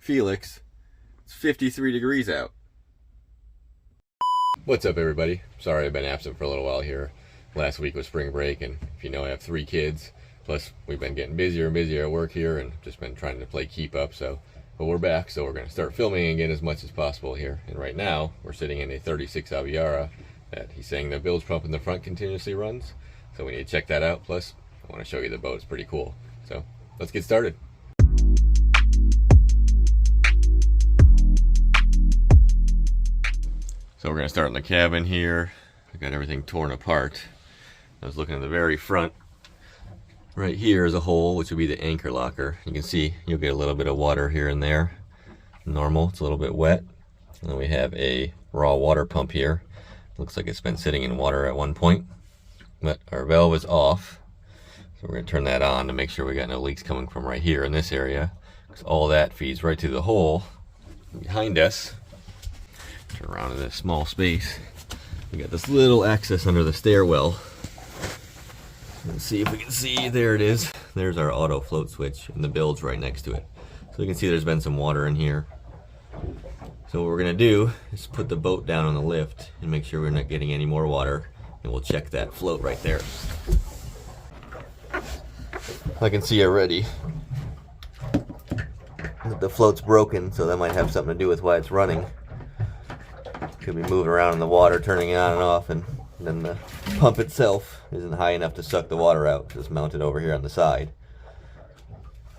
Felix, it's 53 degrees out. What's up, everybody? Sorry I've been absent for a little while here. Last week was spring break, and if you know, I have 3 kids. Plus, we've been getting busier and busier at work here and just been trying to play keep up. But we're back, so we're going to start filming again as much as possible here. And right now, we're sitting in a 36 Aviara that he's saying the bilge pump in the front continuously runs. So we need to check that out. Plus, I want to show you the boat. It's pretty cool. So let's get started. So we're going to start in the cabin here. I got everything torn apart. I was looking at the very front. Right here is a hole, which would be the anchor locker. You can see you'll get a little bit of water here and there. Normal, it's a little bit wet. And then we have a raw water pump here. Looks like it's been sitting in water at one point. But our valve is off. So we're going to turn that on to make sure we got no leaks coming from right here in this area. Because all that feeds right to the hole behind us. Turn around in this small space. We got this little access under the stairwell. Let's see if we can see. There it is. There's our auto float switch and the bilge right next to it. So you can see there's been some water in here. So what we're going to do is put the boat down on the lift and make sure we're not getting any more water. And we'll check that float right there. I can see already that the float's broken, so that might have something to do with why it's running. Could be moving around in the water, turning it on and off, and then the pump itself isn't high enough to suck the water out because it's mounted over here on the side.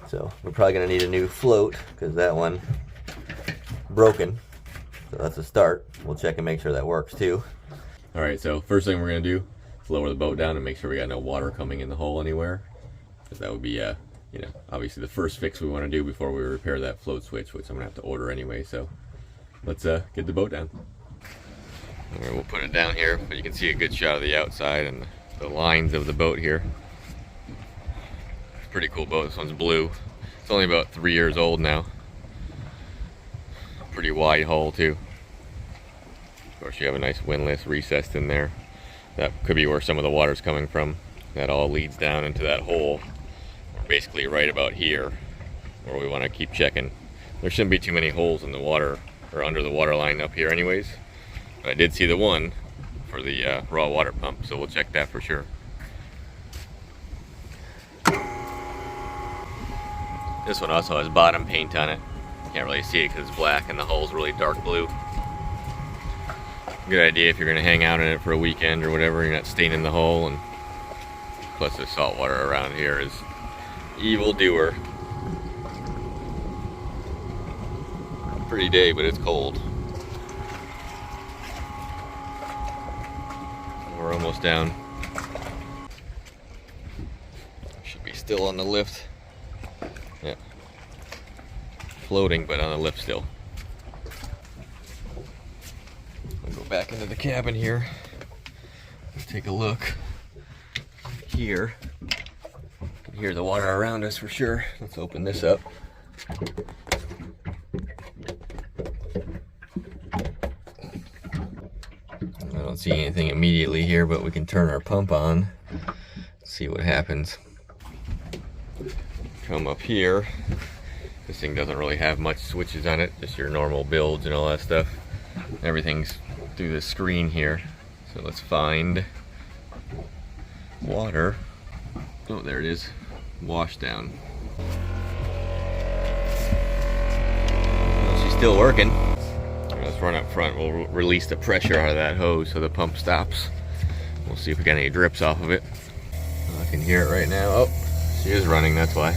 So we're probably going to need a new float because that one broken. So that's a start. We'll check and make sure that works too. Alright, so first thing we're going to do is lower the boat down and make sure we got no water coming in the hole anywhere. Because that would be, obviously the first fix we want to do before we repair that float switch, which I'm going to have to order anyway. So let's get the boat down. Alright, we'll put it down here, but you can see a good shot of the outside and the lines of the boat here. It's a pretty cool boat. This one's blue. It's only about 3 years old now. Pretty wide hull too. Of course, you have a nice windlass recessed in there. That could be where some of the water's coming from. That all leads down into that hole. We're basically right about here, where we want to keep checking. There shouldn't be too many holes in the water or under the water line up here anyways. But I did see the one for the raw water pump, so we'll check that for sure. This one also has bottom paint on it. Can't really see it because it's black and the hull's really dark blue. Good idea if you're going to hang out in it for a weekend or whatever, you're not staining the hull. And plus the salt water around here is evil doer. Pretty day, but it's cold. We're almost down. Should be still on the lift. Yeah. Floating, but on the lift still. I'll go back into the cabin here. Let's take a look. Here. You can hear the water around us for sure. Let's open this up. I don't see anything immediately here, but we can turn our pump on, see what happens. Come up here. This thing doesn't really have much switches on it, just your normal bilge and all that stuff. Everything's through the screen here. So let's find water. Oh, there it is. Wash down. Well, she's still working. Let's run up front. We'll release the pressure out of that hose so the pump stops. We'll see if we got any drips off of it. I can hear it right now. Oh, she is running, that's why.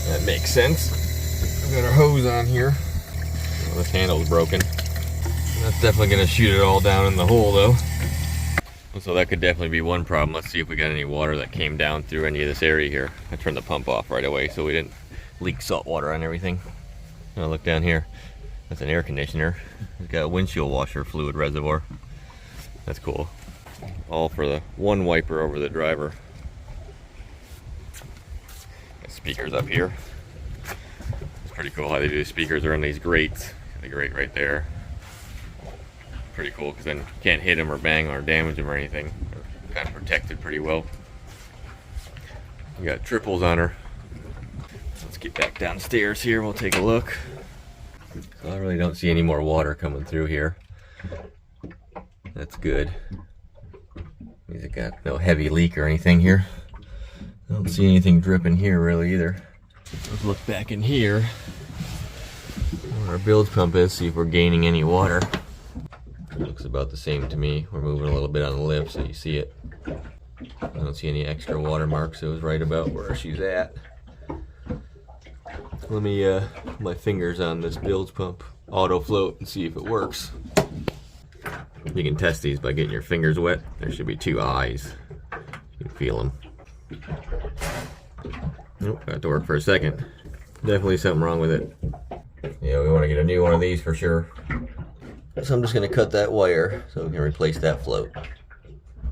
That makes sense. We've got our hose on here. Well, this handle's broken. That's definitely going to shoot it all down in the hole though. So that could definitely be one problem. Let's see if we got any water that came down through any of this area here. I turned the pump off right away so we didn't leak salt water on everything. Now look down here. That's an air conditioner. It's got a windshield washer fluid reservoir. That's cool. All for the one wiper over the driver. Got speakers up here. It's pretty cool how they do the speakers. They're in these grates. Got the grate right there. Pretty cool because then you can't hit them or bang or damage them or anything. They're kind of protected pretty well. We got triples on her. get back downstairs here. We'll take a look. So I really don't see any more water coming through here. That's good. Means it got no heavy leak or anything here. I don't see anything dripping here really either. Let's look back in here where our bilge pump is, see if we're gaining any water. It looks about the same to me. We're moving a little bit on the lip so you see it. I don't see any extra water marks. It was right about where she's at. Let me put my fingers on this bilge pump auto float and see if it works. You can test these by getting your fingers wet. There should be two eyes. You can feel them. Nope, got to work for a second. Definitely something wrong with it. Yeah, we want to get a new one of these for sure. So I'm just going to cut that wire so we can replace that float.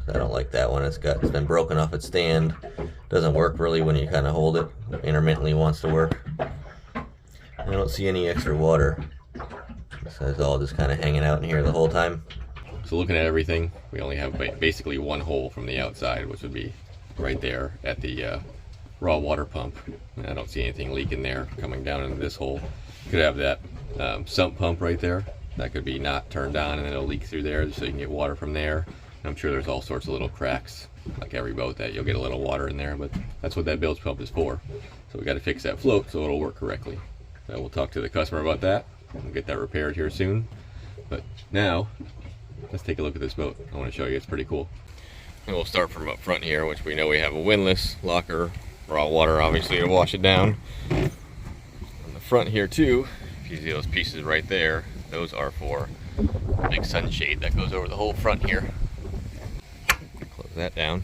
I don't like that one. It's been broken off its stand. Doesn't work really when you kind of hold it. Intermittently wants to work. I don't see any extra water. So it's all just kind of hanging out in here the whole time. So looking at everything, we only have basically one hole from the outside, which would be right there at the raw water pump. And I don't see anything leaking there coming down into this hole. Could have that sump pump right there. That could be not turned on and then it'll leak through there so you can get water from there. I'm sure there's all sorts of little cracks, like every boat, that you'll get a little water in there, but that's what that bilge pump is for. So we got to fix that float so it'll work correctly. So we'll talk to the customer about that. We'll get that repaired here soon. But now, let's take a look at this boat. I want to show you, it's pretty cool. And we'll start from up front here, which we know we have a windlass locker, raw water obviously to wash it down. On the front here too, if you see those pieces right there, those are for a big sunshade that goes over the whole front here. Close that down.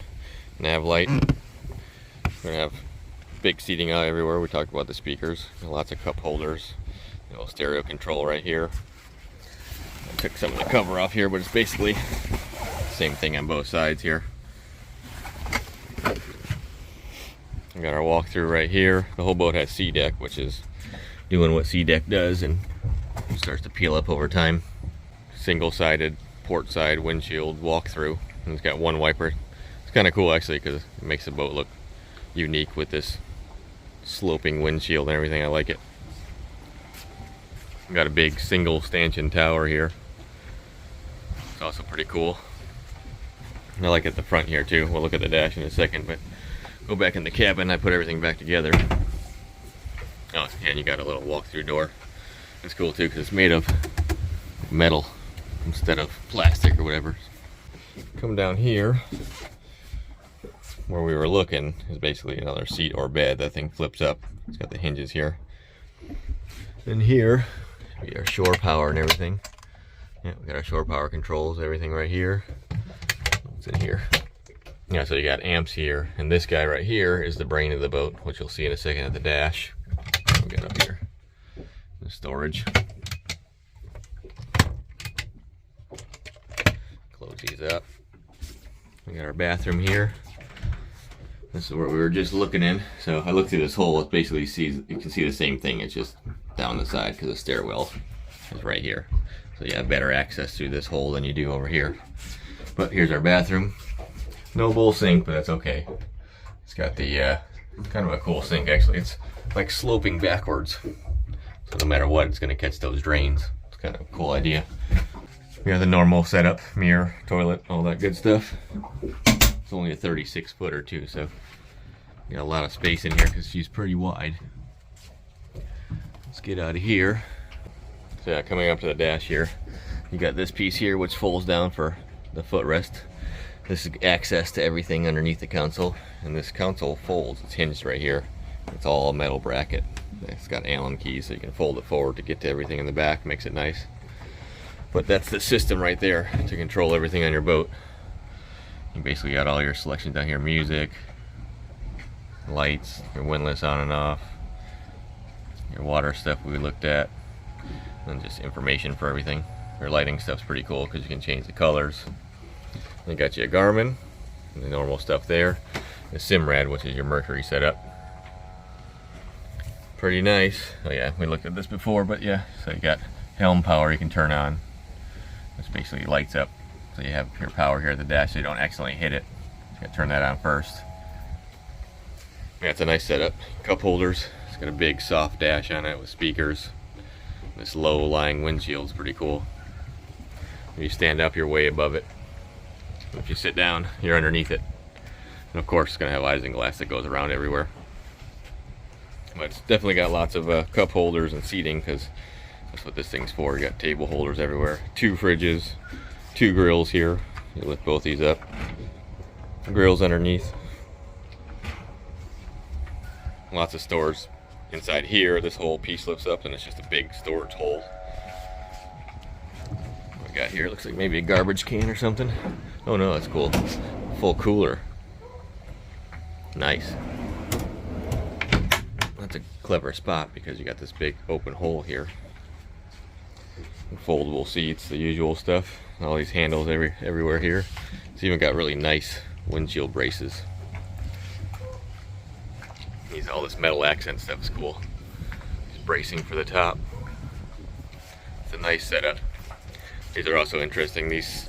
Nav light. We're gonna have big seating out everywhere. We talked about the speakers. Lots of cup holders. A little stereo control right here. I took some of the cover off here, but it's basically the same thing on both sides here. We got our walkthrough right here. The whole boat has sea deck, which is doing what sea deck does and starts to peel up over time. Single-sided port side windshield walkthrough, and it's got one wiper. It's kind of cool actually because it makes the boat look unique with this sloping windshield and everything. I like it. Got a big single stanchion tower here. It's also pretty cool. I like it at the front here too. We'll look at the dash in a second, but go back in the cabin. I put everything back together. Oh, and you got a little walk-through door. It's cool too because it's made of metal instead of plastic or whatever. Come down here where we were looking is basically another seat or bed. That thing flips up. It's got the hinges here. And here we got our shore power and everything. Yeah, we got our shore power controls, everything right here. What's in here? Yeah, so you got amps here, and this guy right here is the brain of the boat, which you'll see in a second at the dash. We got up here the storage. Close these up. We got our bathroom here. This is where we were just looking in. So I looked through this hole. It basically you can see the same thing. It's just down the side because the stairwell is right here. So you have better access through this hole than you do over here. But here's our bathroom. No bowl sink, but that's okay. It's got the kind of a cool sink actually. It's like sloping backwards. So no matter what, it's going to catch those drains. It's kind of a cool idea. We have the normal setup, mirror, toilet, all that good stuff. It's only a 36 footer too, so we got a lot of space in here because she's pretty wide. Let's get out of here. So yeah, coming up to the dash here, you got this piece here which folds down for the footrest. This is access to everything underneath the console, and this console folds. It's hinged right here. It's all a metal bracket. It's got Allen keys so you can fold it forward to get to everything in the back. Makes it nice. But that's the system right there to control everything on your boat. You basically got all your selections down here: music, lights, your windlass on and off, your water stuff we looked at, and just information for everything. Your lighting stuff's pretty cool because you can change the colors. You got you a Garmin, the normal stuff there, the Simrad, which is your Mercury setup. Pretty nice. Oh yeah, we looked at this before, but yeah, so you got helm power you can turn on. This basically lights up, so you have your power here at the dash so you don't accidentally hit it. You gotta turn that on first. Yeah, it's a nice setup. Cup holders, It's got a big soft dash on it with speakers. This low-lying windshield's pretty cool. If you stand up, you're way above it. If you sit down, you're underneath it. And of course, it's gonna have isinglass that goes around everywhere. But it's definitely got lots of cup holders and seating, because that's what this thing's for. You got table holders everywhere. 2 fridges, 2 grills here. You lift both these up. Grills underneath. Lots of storage inside here. This whole piece lifts up and it's just a big storage hole. What we got here looks like maybe a garbage can or something. Oh no, that's cool. Full cooler. Nice. That's a clever spot because you got this big open hole here. Foldable seats, the usual stuff. All these handles everywhere here. It's even got really nice windshield braces. All this metal accent stuff is cool. Just bracing for the top. It's a nice setup. These are also interesting. These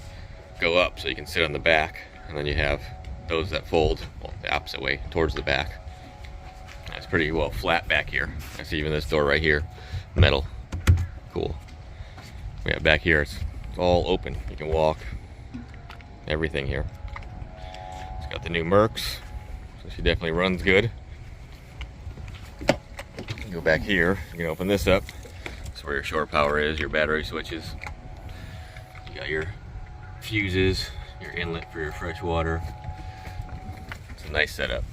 go up so you can sit on the back, and then you have those that fold the opposite way towards the back. It's pretty well flat back here. I see even this door right here, metal. Cool. Yeah, back here it's all open. You can walk. Everything here. It's got the new Mercs, so she definitely runs good. Go back here, you can open this up. That's where your shore power is, your battery switches. You got your fuses, your inlet for your fresh water. It's a nice setup.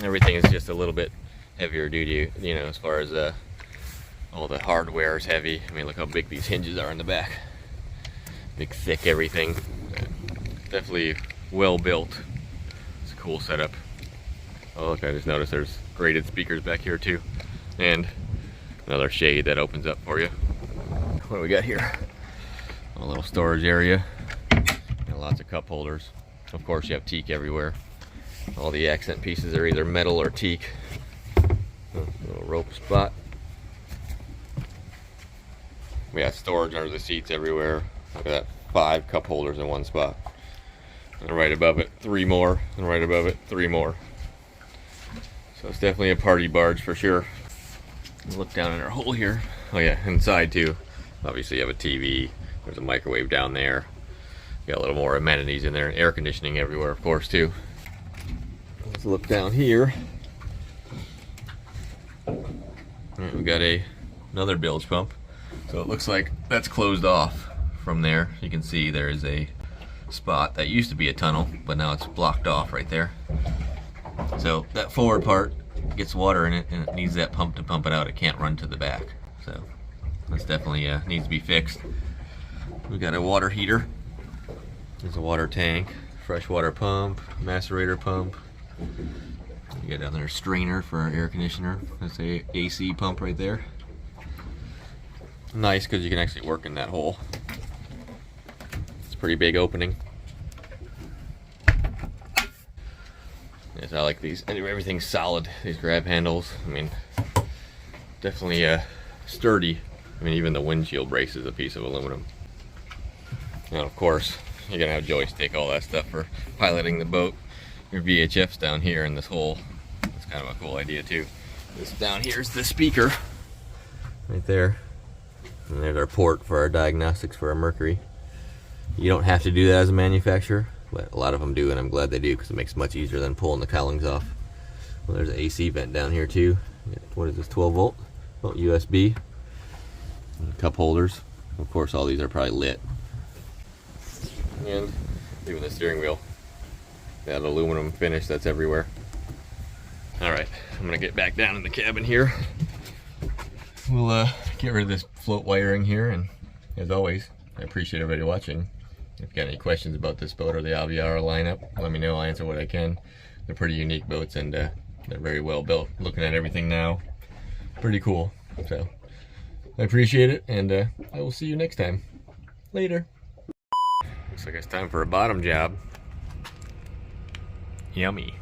Everything is just a little bit heavier duty, you know, as far as all the hardware is heavy. I mean, look how big these hinges are in the back. Big, thick everything. Definitely well built. It's a cool setup. Oh look, I just noticed there's graded speakers back here too. And another shade that opens up for you. What do we got here? A little storage area. And lots of cup holders. Of course, you have teak everywhere. All the accent pieces are either metal or teak. Little rope spot. We got storage under the seats everywhere. Look at that, 5 cup holders in one spot. And right above it, 3 more. And right above it, 3 more. So it's definitely a party barge for sure. Look down in our hole here. Oh yeah, inside too. Obviously you have a TV. There's a microwave down there. You got a little more amenities in there. Air conditioning everywhere, of course, too. Let's look down here. All right, we got another bilge pump. So it looks like that's closed off from there. You can see there is a spot that used to be a tunnel, but now it's blocked off right there. So that forward part gets water in it, and it needs that pump to pump it out. It can't run to the back. So that's definitely needs to be fixed. We got a water heater. There's a water tank, freshwater pump, macerator pump. You got down there a strainer for our air conditioner. That's a AC pump right there. Nice because you can actually work in that hole. It's a pretty big opening. Yes, I like these. Everything's solid. These grab handles. I mean, definitely sturdy. I mean, even the windshield brace is a piece of aluminum. And of course, you're gonna have joystick, all that stuff for piloting the boat. Your VHF's down here in this hole. That's kind of a cool idea too. This down here is the speaker, right there. And there's our port for our diagnostics for our mercury. You don't have to do that as a manufacturer, but a lot of them do, and I'm glad they do because it makes it much easier than pulling the cowlings off. Well, there's an AC vent down here too. What is this, 12 volt? Oh, USB. And cup holders. Of course, all these are probably lit. And even the steering wheel. That aluminum finish that's everywhere. Alright, I'm gonna get back down in the cabin here. We'll get rid of this float wiring here, and as always, I appreciate everybody watching. If you got any questions about this boat or the Aviara lineup, let me know. I'll answer what I can. They're pretty unique boats, and they're very well built. Looking at everything now, pretty cool. So I appreciate it, and I will see you next time. Later. Looks like it's time for a bottom job. Yummy.